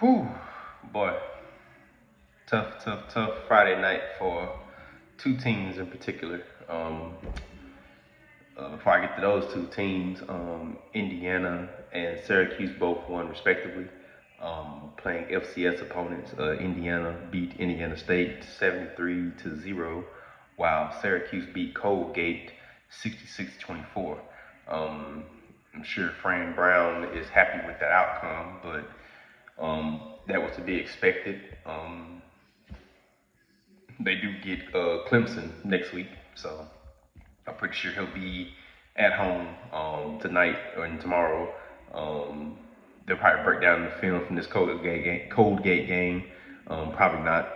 Whew, boy, tough Friday night for two teams in particular. Before I get to those two teams, Indiana and Syracuse both won respectively. Playing FCS opponents, Indiana beat Indiana State 73-0, while Syracuse beat Colgate 66-24. I'm sure Fran Brown is happy with that outcome, but that was to be expected. They do get Clemson next week, so I'm pretty sure he'll be at home tonight or tomorrow. They'll probably break down the film from this Coldgate game. Probably not,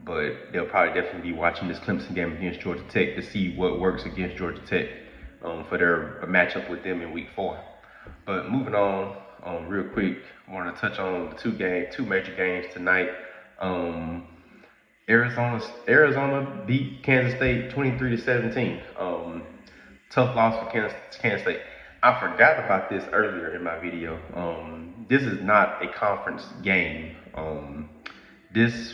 but they'll probably definitely be watching this Clemson game against Georgia Tech to see what works against Georgia Tech for their matchup with them in Week 4. But moving on, real quick, I want to touch on the two major games tonight. Arizona beat Kansas State 23-17. Tough loss for Kansas State. I forgot about this earlier in my video. This is not a conference game. This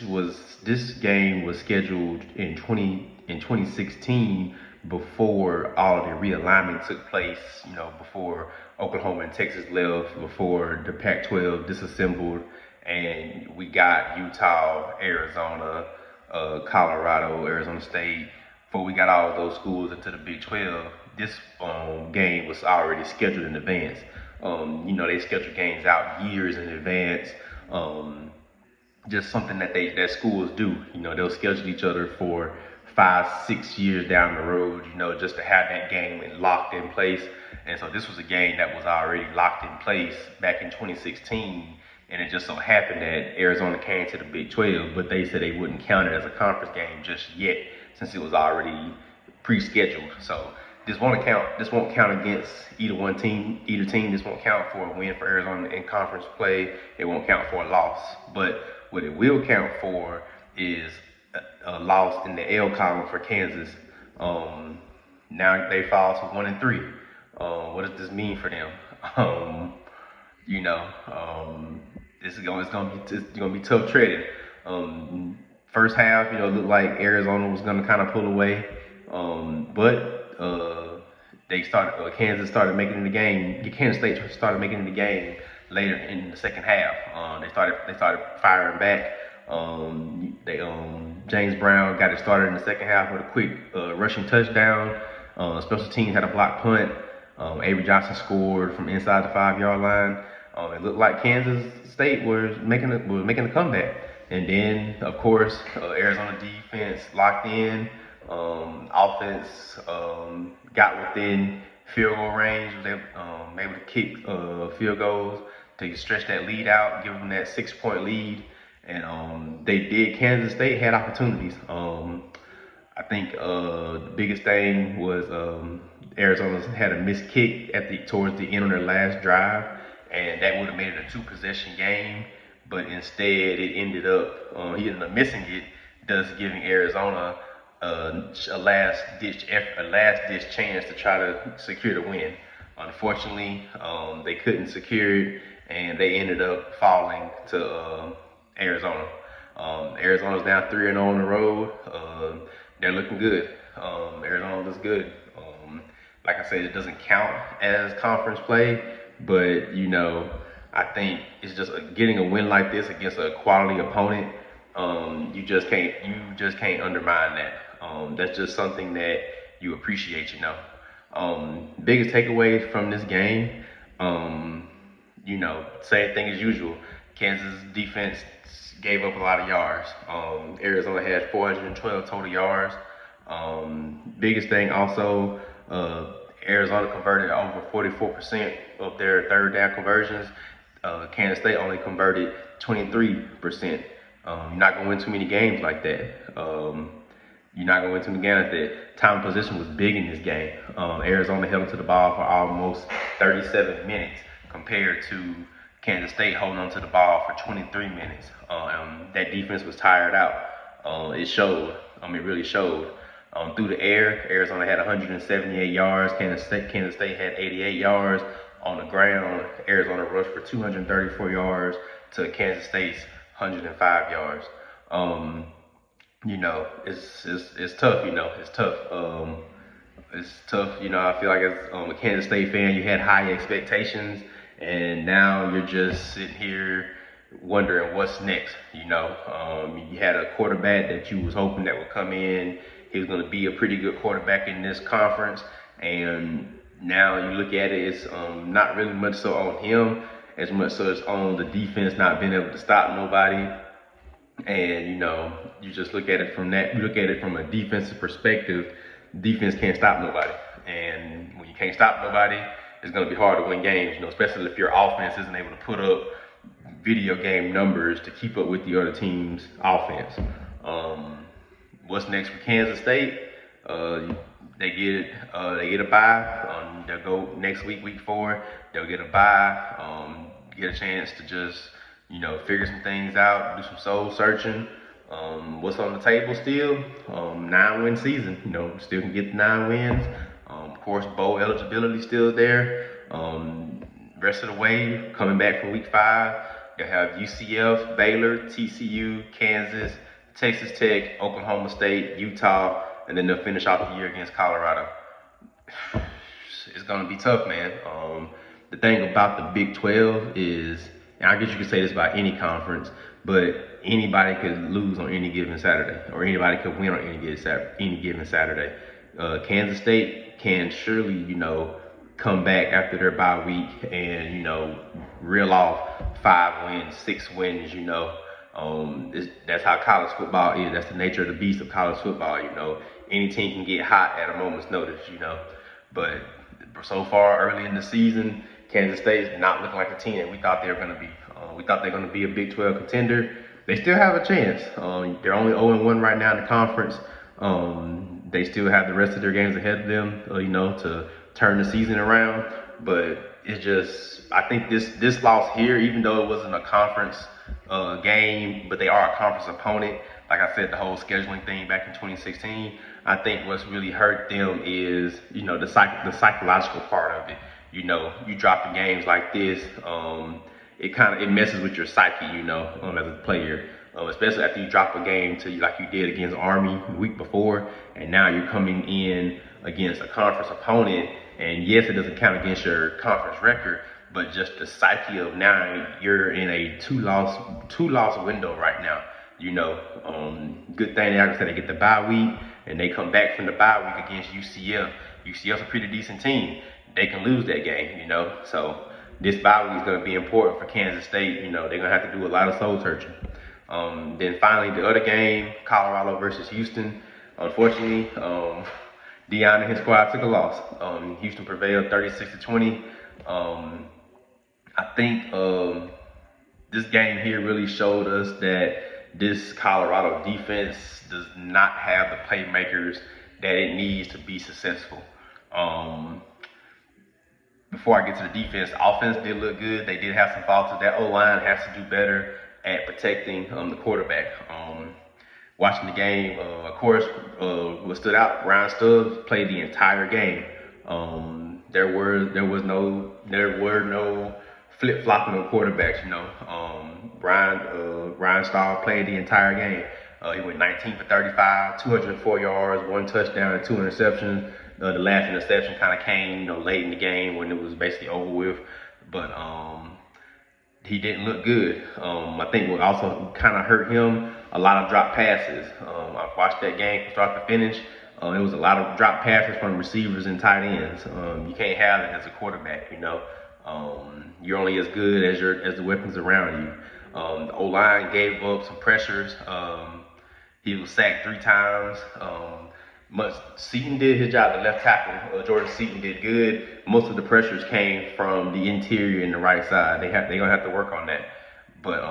game was scheduled in 2016 before all of the realignment took place. You know, before Oklahoma and Texas left, before the Pac-12 disassembled, and we got Utah, Arizona, Colorado, Arizona State. Before we got all of those schools into the Big 12, this game was already scheduled in advance. They schedule games out years in advance. Just something that schools do. They'll schedule each other for 5-6 years down the road, just to have that game locked in place. And so this was a game that was already locked in place back in 2016. And it just so happened that Arizona came to the Big 12, but they said they wouldn't count it as a conference game just yet, since it was already pre-scheduled. So this won't count against either team. This won't count for a win for Arizona in conference play. It won't count for a loss. But what it will count for is a loss in the L column for Kansas. Now they fall to 1-3. What does this mean for them? It's gonna be tough treading. First half, it looked like Arizona was gonna kind of pull away, but Kansas started making the game. Kansas State started making the game later in the second half. They started firing back. James Brown got it started in the second half with a quick rushing touchdown. Special teams had a blocked punt. Avery Johnson scored from inside the 5-yard line. It looked like Kansas State was making a comeback. And then, of course, Arizona defense locked in. Offense got within field goal range. They were able to kick field goals to stretch that lead out, give them that 6-point lead. And they did. Kansas State had opportunities. I think the biggest thing was Arizona had a missed kick towards the end of their last drive, and that would have made it a 2-possession game. But instead, he ended up missing it, thus giving Arizona a last ditch chance to try to secure the win. Unfortunately, they couldn't secure it, and they ended up falling to Arizona. Arizona's down 3-0 on the road. They're looking good. Arizona looks good. Like I said, it doesn't count as conference play, but I think it's just getting a win like this against a quality opponent. You just can't undermine that. That's just something that you appreciate. Biggest takeaway from this game, same thing as usual. Kansas defense gave up a lot of yards. Arizona had 412 total yards. Biggest thing also, Arizona converted over 44% of their third down conversions. Kansas State only converted 23%. You're not going to win too many games like that. Time of possession was big in this game. Arizona held onto the ball for almost 37 minutes compared to Kansas State holding onto the ball for 23 minutes. That defense was tired out. It showed. It really showed. Through the air, Arizona had 178 yards. Kansas State had 88 yards. On the ground, Arizona rushed for 234 yards to Kansas State's 105 yards. It's tough. It's tough. It's tough. I feel like as a Kansas State fan, you had high expectations, and now you're just sitting here wondering what's next. You had a quarterback that you was hoping that would come in. He was going to be a pretty good quarterback in this conference, and now you look at it, it's not really much so on him as much so it's on the defense not being able to stop nobody. And you just look at it from that. You look at it from a defensive perspective. Defense can't stop nobody, and when you can't stop nobody, it's going to be hard to win games. Especially if your offense isn't able to put up video game numbers to keep up with the other team's offense. What's next for Kansas State? They get a bye. They'll go next week 4. They'll get a bye. Get a chance to just figure some things out, do some soul searching. What's on the table still? 9-win season. Still can get the 9 wins. Of course, bowl eligibility still there. Rest of the way, coming back from week 5, you'll have UCF, Baylor, TCU, Kansas, Texas Tech, Oklahoma State, Utah, and then they'll finish off the year against Colorado. It's gonna be tough, man. The thing about the Big 12 is, and I guess you could say this about any conference, but anybody could lose on any given Saturday, or anybody could win on any given Saturday. Kansas State can surely, come back after their bye week and, reel off 5 wins, 6 wins, that's how college football is. That's the nature of the beast of college football, Any team can get hot at a moment's notice, But so far, early in the season, Kansas State is not looking like the team that we thought they were going to be. We thought they were going to be a Big 12 contender. They still have a chance. They're only 0-1 right now in the conference. They still have the rest of their games ahead of them, to turn the season around. But it's just, I think this loss here, even though it wasn't a conference game, but they are a conference opponent. Like I said, the whole scheduling thing back in 2016, I think what's really hurt them is, the psychological part of it. You drop in games like this, it messes with your psyche, as a player. Especially after you drop a game like you did against Army the week before, and now you're coming in against a conference opponent, and yes, it doesn't count against your conference record, but just the psyche of now you're in a two loss window right now. Good thing, like I said, they get the bye week, and they come back from the bye week against UCF. UCF's a pretty decent team. They can lose that game, So this bye week is going to be important for Kansas State. They're going to have to do a lot of soul searching. Then finally, the other game, Colorado versus Houston. Unfortunately, Deion and his squad took a loss. Houston prevailed 36-20. I think this game here really showed us that this Colorado defense does not have the playmakers that it needs to be successful. Before I get to the defense, offense did look good. They did have some faults. That O-line has to do better at protecting the quarterback. Watching the game, of course, what stood out, Ryan Stubbs played the entire game. There were no flip-flopping of quarterbacks, Ryan Stahl played the entire game. He went 19 for 35, 204 yards, 1 touchdown, and 2 interceptions. The last interception kind of came, late in the game when it was basically over with. But he didn't look good. I think what also kind of hurt him, a lot of drop passes. I watched that game from start to finish. It was a lot of drop passes from receivers and tight ends. You can't have it as a quarterback, You're only as good as the weapons around you. The O-line gave up some pressures. He was sacked 3 times. Seaton did his job, the left tackle. Jordan Seaton did good. Most of the pressures came from the interior and the right side. They're gonna have to work on that. But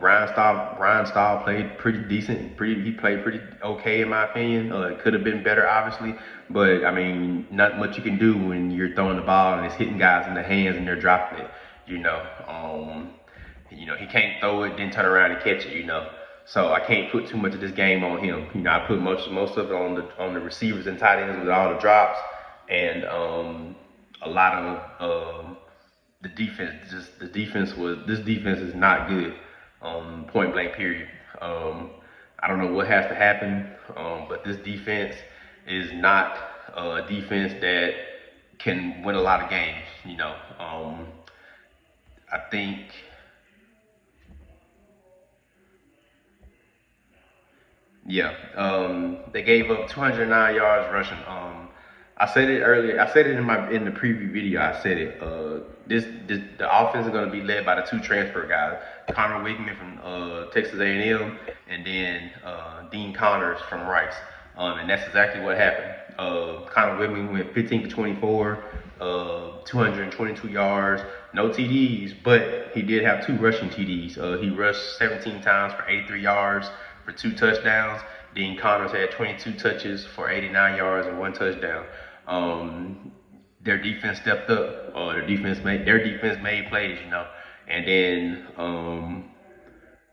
Ryan Stahl played pretty decent. He played pretty okay in my opinion. It could have been better, obviously. But I mean, not much you can do when you're throwing the ball and it's hitting guys in the hands and they're dropping it. He can't throw it, then turn around and catch it. So I can't put too much of this game on him. I put most of it on the receivers and tight ends with all the drops, and a lot of this defense is not good. Point blank period. I don't know what has to happen, but this defense is not a defense that can win a lot of games. I think Yeah, they gave up 209 yards rushing. I said it earlier. I said it in the preview video. I said it. This the offense is going to be led by the two transfer guys, Connor Wigman from Texas A&M, and then Dean Connors from Rice. And that's exactly what happened. Connor Wigman went 15 for 24, 222 yards, no TDs, but he did have two rushing TDs. He rushed 17 times for 83 yards for two touchdowns. Dean Connors had 22 touches for 89 yards and one touchdown. Their defense stepped up. Their defense made plays, And then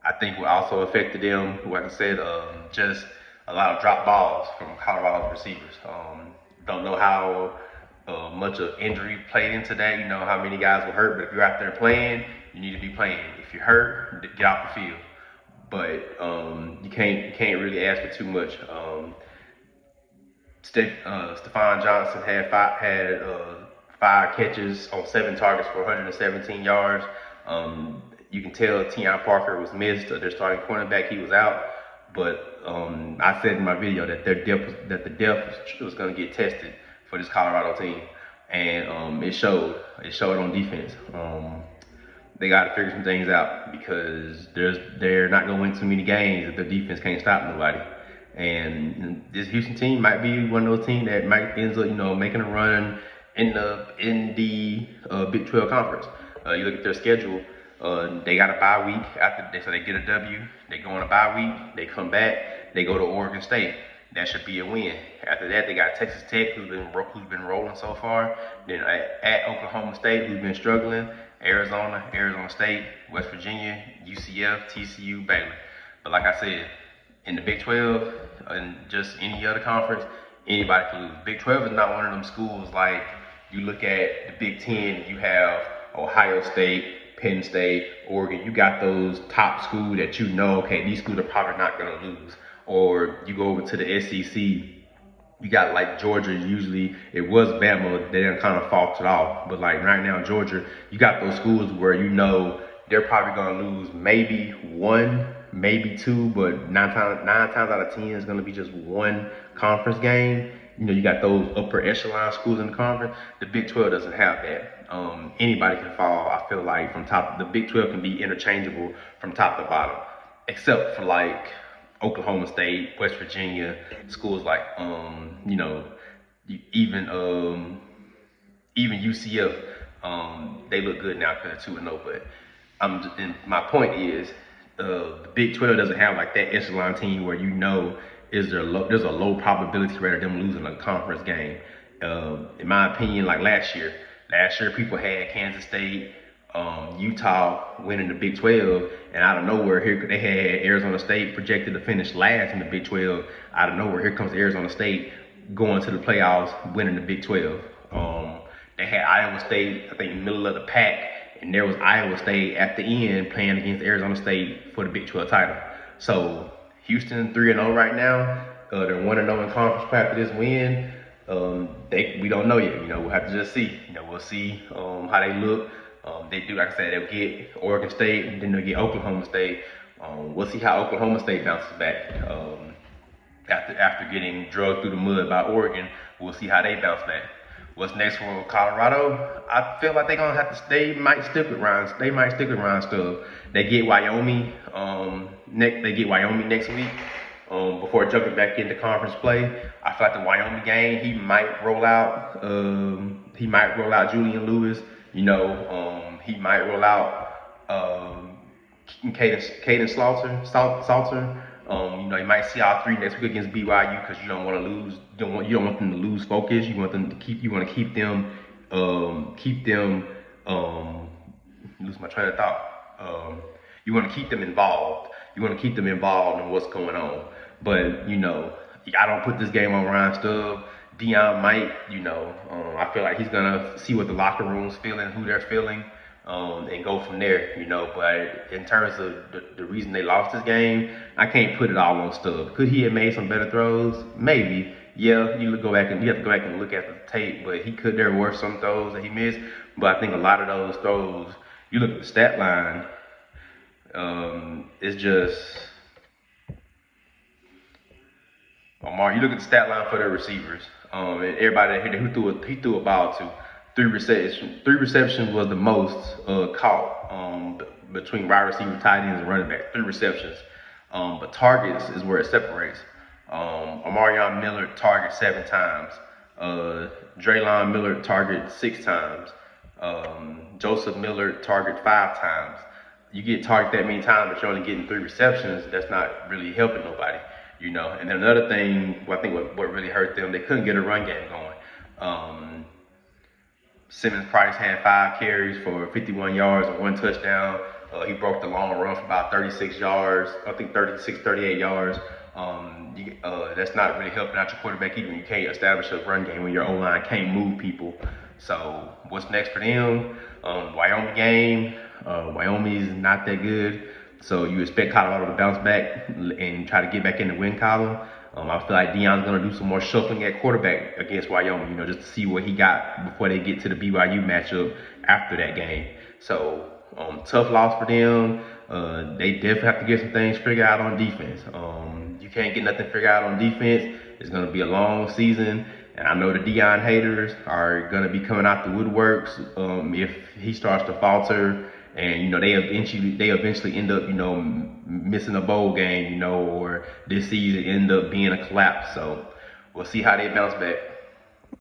I think what also affected them, like I said, just a lot of drop balls from Colorado's receivers. Don't know how much of injury played into that. How many guys were hurt, but if you're out there playing, you need to be playing. If you're hurt, get off the field. But you can't really ask for too much. Stephon Johnson had five catches on 7 targets for 117 yards. You can tell Teion Parker was missed. Their starting cornerback, he was out. But I said in my video that the depth was going to get tested for this Colorado team, and it showed. It showed on defense. They got to figure some things out because they're not going to win too many games if the defense can't stop nobody. And this Houston team might be one of those teams that might ends up, making a run in the Big 12 conference. You look at their schedule. They got a bye week so they get a W. They go on a bye week. They come back. They go to Oregon State. That should be a win. After that, they got Texas Tech, who's been rolling so far. Then at Oklahoma State, who's been struggling. Arizona State, West Virginia, UCF, TCU, Baylor. But like I said, in the Big 12 and just any other conference, anybody can lose. Big 12 is not one of them schools like you look at the Big 10, you have Ohio State, Penn State, Oregon. You got those top schools that okay, these schools are probably not going to lose. Or you go over to the SEC, you got like Georgia. Usually it was Bama, they done kind of faltered off. But like right now, Georgia, you got those schools where they're probably going to lose maybe one, maybe two, but nine times out of 10 is going to be just one conference game. You got those upper echelon schools in the conference. The Big 12 doesn't have that. Anybody can fall. I feel like from top, the Big 12 can be interchangeable from top to bottom, except for like Oklahoma State, West Virginia, schools like even UCF. They look good now because they're 2-0. But and my point is, the Big 12 doesn't have like that echelon team where there's a low probability rate of them losing a conference game. In my opinion, like last year people had Kansas State, Utah winning the Big 12, and out of nowhere, here they had Arizona State projected to finish last in the Big 12. Out of nowhere, here comes Arizona State going to the playoffs, winning the Big 12. They had Iowa State, I think, middle of the pack, and there was Iowa State at the end playing against Arizona State for the Big 12 title. So Houston 3-0 right now. They're 1-0 in conference play after this win. We don't know yet. We'll have to just see. We'll see how they look. They do, like I said, they'll get Oregon State, and then they'll get Oklahoma State. We'll see how Oklahoma State bounces back. After getting drugged through the mud by Oregon, we'll see how they bounce back. What's next for Colorado? I feel like they might stick with Ryan. They might stick with Ryan Stubb. They get Wyoming next week. Before jumping back into conference play, I feel like the Wyoming game, he might roll out Julian Lewis. He might roll out Caden Salter. You might see all three next week against BYU because you don't want to lose. You don't want them to lose focus. You want to keep them. Lose my train of thought. You want to keep them involved. You want to keep them involved in what's going on. But I don't put this game on Ryan Stubb. Deion might. I feel like he's gonna see what the locker room's feeling, who they're feeling, and go from there, you know. But in terms of the reason they lost this game, I can't put it all on Stubbs. Could he have made some better throws? Maybe. Yeah, you have to go back and look at the tape, but there were some throws that he missed. But I think a lot of those throws, you look at the stat line, it's just you look at the stat line for the receivers, and everybody he threw a ball to. Three receptions was the most caught between wide receiver, tight ends, and running back. 3 receptions. But targets is where it separates. Omarion Miller targeted 7 times. Draylon Miller targeted 6 times. Joseph Miller targeted 5 times. You get targeted that many times, but you're only getting 3 receptions. That's not really helping nobody, you know. And then another thing, I think what really hurt them, they couldn't get a run game going. Simmons Price had 5 carries for 51 yards and 1 touchdown. He broke the long run for about 36 yards, I think 36, 38 yards. That's not really helping out your quarterback either. You can't establish a run game when your O-line can't move people. So what's next for them? Wyoming game. Wyoming is not that good. So you expect Colorado to bounce back and try to get back in the win column. I feel like Deion's going to do some more shuffling at quarterback against Wyoming, you know, just to see what he got before they get to the BYU matchup after that game. So, tough loss for them. They definitely have to get some things figured out on defense. You can't get nothing figured out on defense. It's going to be a long season. And I know the Deion haters are going to be coming out the woodworks if he starts to falter. And, you know, they eventually end up, you know, missing a bowl game, you know, or this season end up being a collapse. So we'll see how they bounce back.